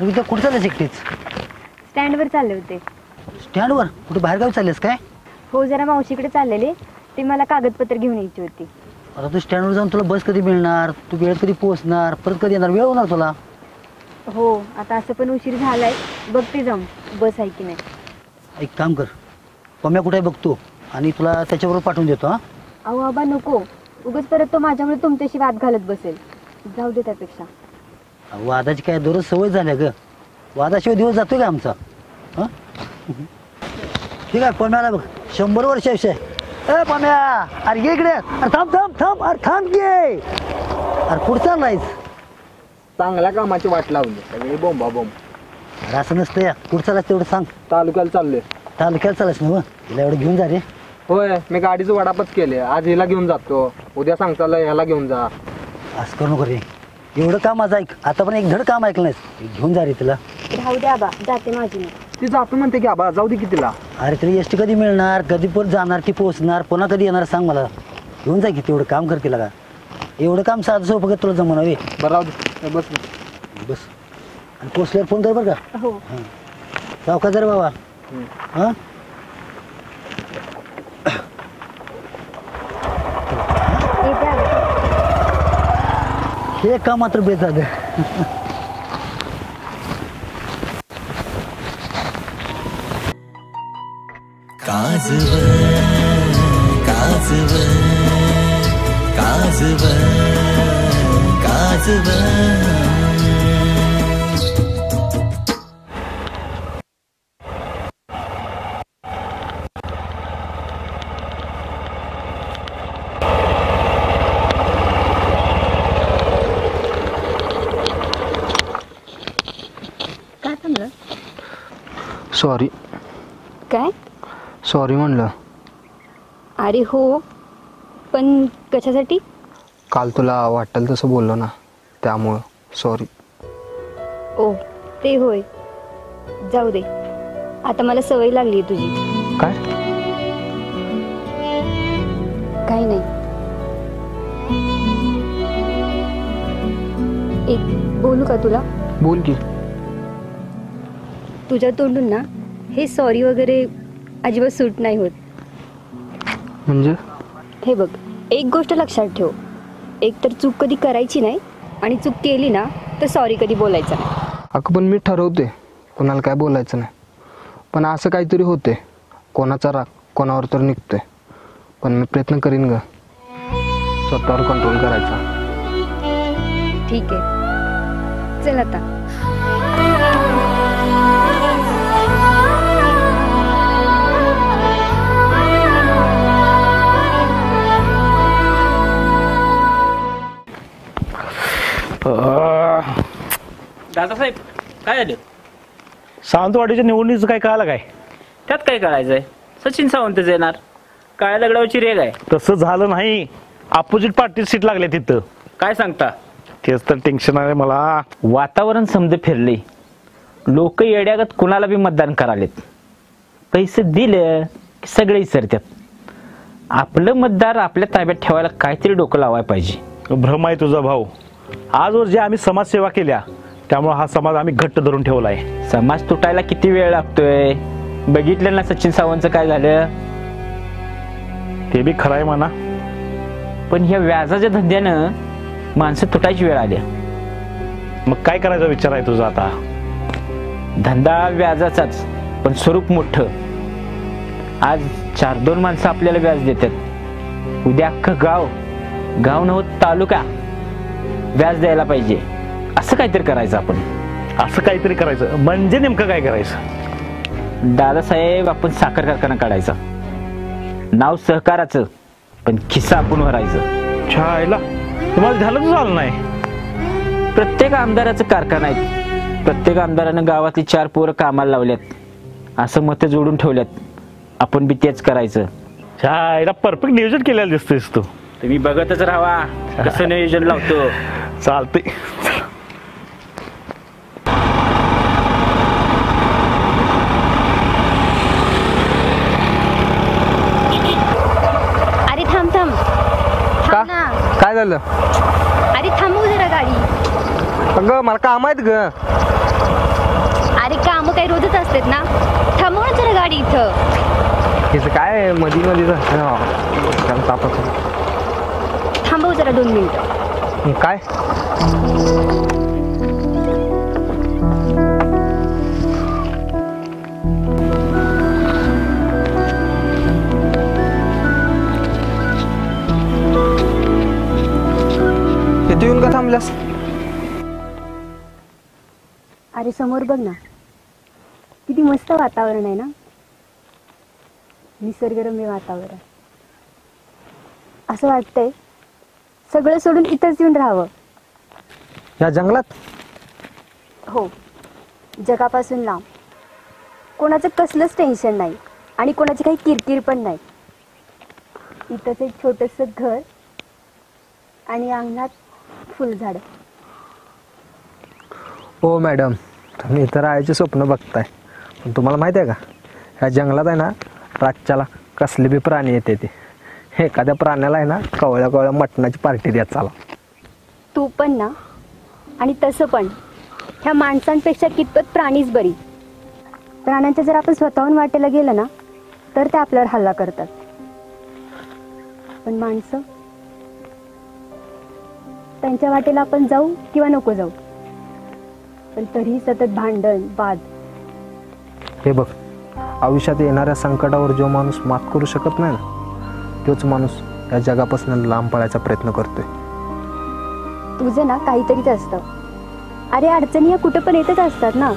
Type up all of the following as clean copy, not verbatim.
उद्या कुठे चाललेस एकटीच? स्टँडवर चालले होते. स्टँडवर? कुठे बाहेरगावी चाललेस काय? हो, जरा मावशीकडे चाललेले. ते मला कागदपत्र घेऊन यायची होती. आता तू स्टँडवर जाऊन तुला बस कधी मिळणार? तू वेळ कधी पोहोचणार? परत कधी येणार? वेळ होणार तुला. हो, आता असं पण उशीर झालाय. बघते जाऊन बस आहे की नाही. एक काम कर, पम्या कुठे बघतो आणि तुला त्याच्याबरोबर पाठवून देतो. हा अहो आबा नको, उगाच परत तो माझ्यामुळे तुमच्याशी वाद घालत बसेल. जाऊ दे त्यापेक्षा. वादाची काय दररोज सवय झाल्या ग. वादाशिवाय दिवस जातोय का आमचा? हां ठीक आहे, पम्याला बघ 100 वर्ष विषय. ए पम्या, अरे ये इकडे. अरे थांब थांब थांब, अरे थांब घे. अरे कुठं चाललायस? चांगल्या कामाची वाट लावली सगळी बोंबा बोंब. अरे असं नसतं या. कुठं चालायस तेवढं सांग. तालुक्याला चाललोय. तालुक्याला चालायस ना मग? हिला एवढं घेऊन जा रे. होय, मी गाडीचं वडापच केले. आज हिला घेऊन जातो, उद्या सांगताला ह्याला घेऊन जा. असं करू नको रे. एवढं काम माझं ऐक. आता पण एक धड काम ऐकलं नाहीस. घेऊन जा रे तिला. राहू दे आबा, जाते माझी मी. ती जातो म्हणते की आबा जाऊ दे की तिला. अरे तिला एस टी कधी मिळणार? कधी परत जाणार? ती पोहोचणार? पुन्हा कधी येणार सांग मला. घेऊन जा की, तेवढं काम कर तिला. का एवढं काम साधं सोपं का तुला जमणार? बरं राहू दे, बस बस. आणि पोचल्यावर फोन कर बरं का. हो. हां सावकाश जरा बाबा. हां येते आबा. हे काम मात्र बेस झालं. काजव काजव काजव काजव. काय थांबलं? सॉरी. काय? सॉरी म्हणलं. अरे हो, पण कशासाठी? काल तुला वाटेल तसं बोललो ना, त्यामुळं सॉरी. ओ ते होय. जाऊ दे, आता मला सवय लागली तुझी. काय? काही नाही. एक बोलू का तुला? बोल की. तुझ्या तोंडून ना हे सॉरी वगैरे अजिबात सूट नाही होत. म्हणजे? हे बघ, एक गोष्ट लक्षात ठेव. एक तर चूक कधी करायची नाही, आणि चूक केली ना तर सॉरी कधी बोलायचं नाही. अगं पण मी ठरवते कोणाला काय बोलायचं नाही. पण असं काहीतरी होते, कोणाचा राग कोणावर तर निघतोय. पण मी प्रयत्न करीन ग स्वतःवर कंट्रोल करायचा. ठीक आहे, चल आता. दादासाहेब काय झालं? सावंतवाडीच्या निवडणुकीचं काय कळालं काय? त्यात काय कळायचंय? सचिन सावंतच येणार. काय दगडावची रेग आहे? तसं झालं नाही. अपोजिट पार्टी सीट लागले तिथं. काय सांगता? तेच तर टेन्शन आहे मला. वातावरण समज फिरले. लोक येड्यागत कुणाला बी मतदान करालेत. पैसे दिले की सगळे विसरतात. आपलं मतदार आपल्या ताब्यात ठेवायला काहीतरी डोकं लावायला पाहिजे. भ्रम आहे तुझा भाऊ. आजवर जे आम्ही समाजसेवा केल्या त्यामुळे हा समाज आम्ही घट्ट धरून ठेवलाय. समाज तुटायला किती वेळ लागतोय? बघितलं ना सचिन सावंतचं काय झालं? ते बी खरं आहे म्हणा. पण ह्या व्याजाच्या धंद्यानं माणसं तुटायची वेळ आली. मग काय करायचा विचार आहे तुझा आता? धंदा व्याजाचाच, पण स्वरूप मोठं. आज 4-2 माणसं आपल्याला व्याज देतात. उद्या अख्खं गाव नव्हत तालुका व्याज द्यायला पाहिजे. असं काहीतरी करायचं आपण. असं काहीतरी करायचं म्हणजे नेमकं काय करायचं? दादासाहेब, आपण साखर कारखाना काढायचा. नाव सहकाराचं, पण खिस्सा आपण भरायचं. छायला तुम्हाला झालं तर झालं नाही. प्रत्येक आमदाराचं कारखाना आहे. प्रत्येक आमदारानं गावातली 4 पोरं कामाला लावल्यात. असं मतं जोडून ठेवल्यात. आपण बी तेच करायचं. छायला परफेक्ट नियोजन केलेलं दिसतोयस तू. तुम्ही बघतच राहा कसं नियोजन लावतो. चालते. अरे थांब थांब. का? काय झालं? अरे थांबव जरा गाडी. अगं मला काम आहेत ग. अरे कामं काही रोजच असतात ना, थांबव ना जरा गाडी इथं. त्याचं काय मध्ये मध्ये तापच थांबव जरा 2 मिनिटं. काय इथे येऊन का थांबल्यास? अरे समोर बघ ना, किती मस्त वातावरण आहे ना, निसर्गरम्य वातावरण. असं वाटतंय सगळं सोडून इथंच येऊन राहावं. या जंगलात? हो, जगापासून लांब. कोणाचं कसलंच टेन्शन नाही आणि कोणाची काही किरकिर पण नाही. इथंच एक छोटंसं घर आणि अंगणात फुलझाड. हो मॅडम, तुम्ही इथं राहायचे स्वप्न बघताय, पण तुम्हाला माहिती आहे का, ह्या जंगलात आहे ना रातच्याला कसले बी प्राणी येते ते. एखाद्या प्राण्याला आहे ना कवळ्या कवळ्या मटणाची पार्टी द्या चाला. तू पण ना, आणि तसं पण ह्या माणसांपेक्षा कितपत प्राणीच बरी. प्राण्यांच्या जर आपण स्वतःहून वाटेला गेलं ना तर ते आपल्यावर हल्ला करतात, पण माणसं, त्यांच्या वाटेला आपण जाऊ किंवा नको जाऊ, पण तरीही सतत भांडण वाद. हे बघ, आयुष्यात येणाऱ्या संकटावर जो माणूस मात करू शकत नाही ना, तोच माणूस या जगापासून लांब पळायचा प्रयत्न करतोय. तुझं ना काहीतरीच असतं. अरे अडचणी या कुठं पण येतच असतात ना,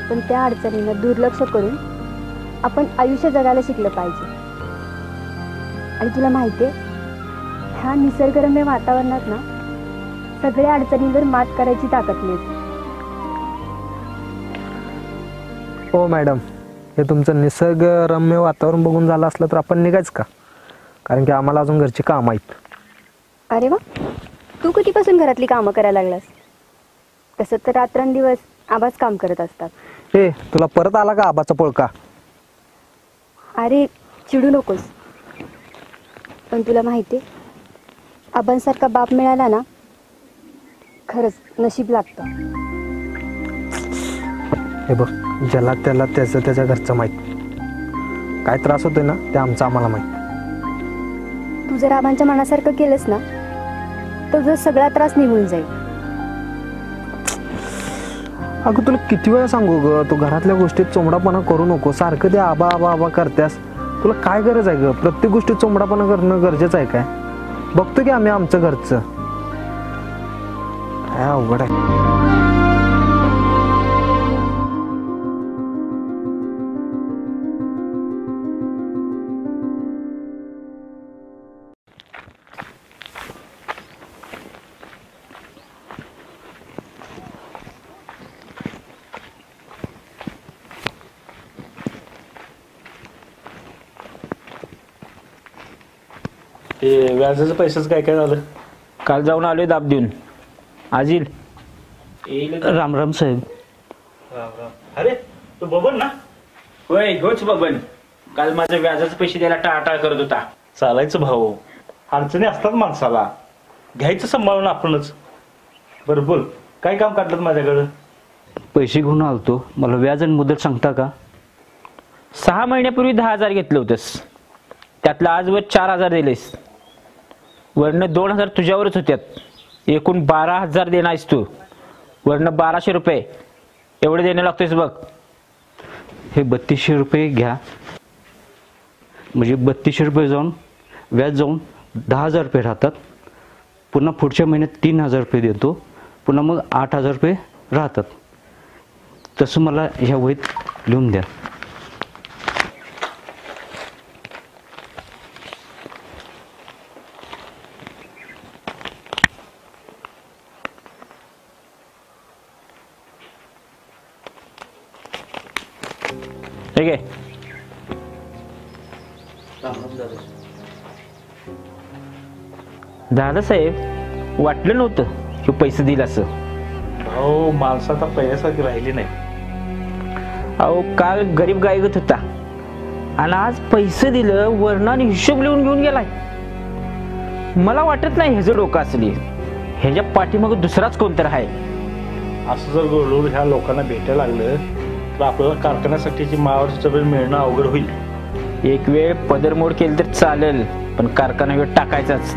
पण त्या अडचणींना दुर्लक्ष करून आपण आयुष्य जगायला शिकलं पाहिजे. आणि तुला माहिती आहे, ह्या निसर्गरम्य वातावरणात ना सगळ्या अडचणींवर मात करायची ताकद मिळते. हो मॅडम, हे तुमचं निसर्गरम्य वातावरण बघून झालं असलं तर आपण निघायच का? कारण की आम्हाला अजून घरची कामं आहेत. अरे वा, तू कधीपासून घरातली कामं करायला लागलास? तसं तर रात्रंदिवस आबाच काम करत असतात. ए, तुला परत आला का आबाचा पोळका? अरे चिडू नकोस, पण तुला माहिती आहे, आबांसारखा बाप मिळाला ना खरंच नशीब लागतं. हे बघ, ज्याला त्याला त्याचं त्याच्या घरचं माहीत. काय त्रास होतोय ना ते आमचं आम्हाला माहीत. तू जर आबांच्या मनासारखं केलंस ना तर तुझा सगळा त्रास निघून जाईल. अगं तुला किती वेळा सांगू ग, तू घरातल्या गोष्टीत चोमडापणा करू नको. सारखं ते आबा आबा आबा करतेस. तुला काय गरज आहे ग? प्रत्येक गोष्टीत चोमडापणा करणं गरजेचं आहे काय? बघतो की आम्ही आमचं घरचं. काय अवघड आहे. ते व्याजाचं पैशाचं काय काय झालं? काल जाऊन आलोय दाब देऊन. आज येईल. राम राम साहेब. अरे तू बबन ना? होय, होच बबन. काल माझं व्याजाचे पैसे द्यायला टाळाटाळ करत होता. चालायचं भाऊ, अडचणी असतात माणसाला, घ्यायचं सांभाळून आपणच. बरं बोल, काय काम काढलं माझ्याकडं? पैसे घेऊन आलतो, मला व्याज आणि मुदत सांगता का? 6 महिन्यापूर्वी 10,000 घेतलं होतंस, त्यातलं आजवर 4,000 दिलेस. वरनं 2,000 तुझ्यावरच होत्यात. एकूण 12,000 देणार आहेस तू. वरनं 1,200 रुपये एवढे देणं लागतोयस बघ. हे 3,200 रुपये घ्या, म्हणजे 3,200 रुपये जाऊन व्याज जाऊन 10,000 रुपये राहतात. पुन्हा पुढच्या महिन्यात 3,000 रुपये देतो, पुन्हा मग 8,000 रुपये राहतात. तसं मला ह्या वहीत लिहून द्या. ठीक आहे. दादासाहेब, वाटलं नव्हतं की पैसे दिल असं. भाऊ, माणसं आता पहिल्यासारखी राहिली नाही. अहो, काल गरीब गायगत होता आणि आज पैसे दिलं, वर्णाने हिशोब लिहून घेऊन गेलाय. मला वाटत नाही ह्याचं डोकं असली, ह्याच्या पाठीमागं दुसराच कोणतर आहे. असं जर गोळूर ह्या लोकांना भेटायला लागलं तर आपल्याला कारखान्यासाठीची मावाची जमीन मिळणं अवघड होईल. एक वेळ पदरमोड केली तर चालेल, पण कारखाना वेळ टाकायचाच.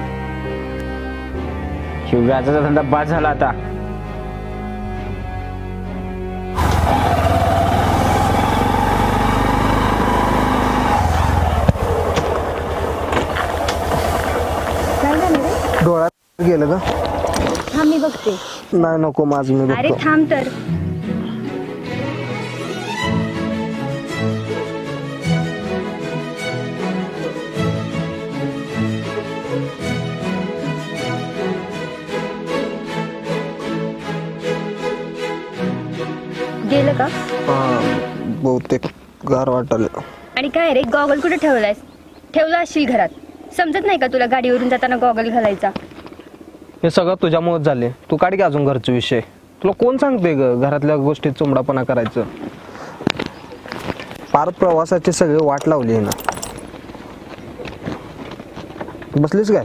हे व्याजाचा धंदा बाद झाला आता. काय झालं रे? डोळ्यात गेलं का? हा मी बघते. नाही नको, माझं मी अरे बघतो. थांब तर. गेलं का? बहुतेक गार वाटायला. आणि काय रे, गॉगल कुठे ठेवलायस? ठेवला असशील घरात. समजत नाही का तुला गाडीवरून जाताना गॉगल घालायचा? हे सगळं तुझ्यामुळेच झाले. तू काढ की अजून घरचा विषय. तुला कोण सांगते ग घरातल्या गोष्टीत चुमडापणा करायचं? पार प्रवासाची सगळी वाट लावली आहे ना. बसलीस काय?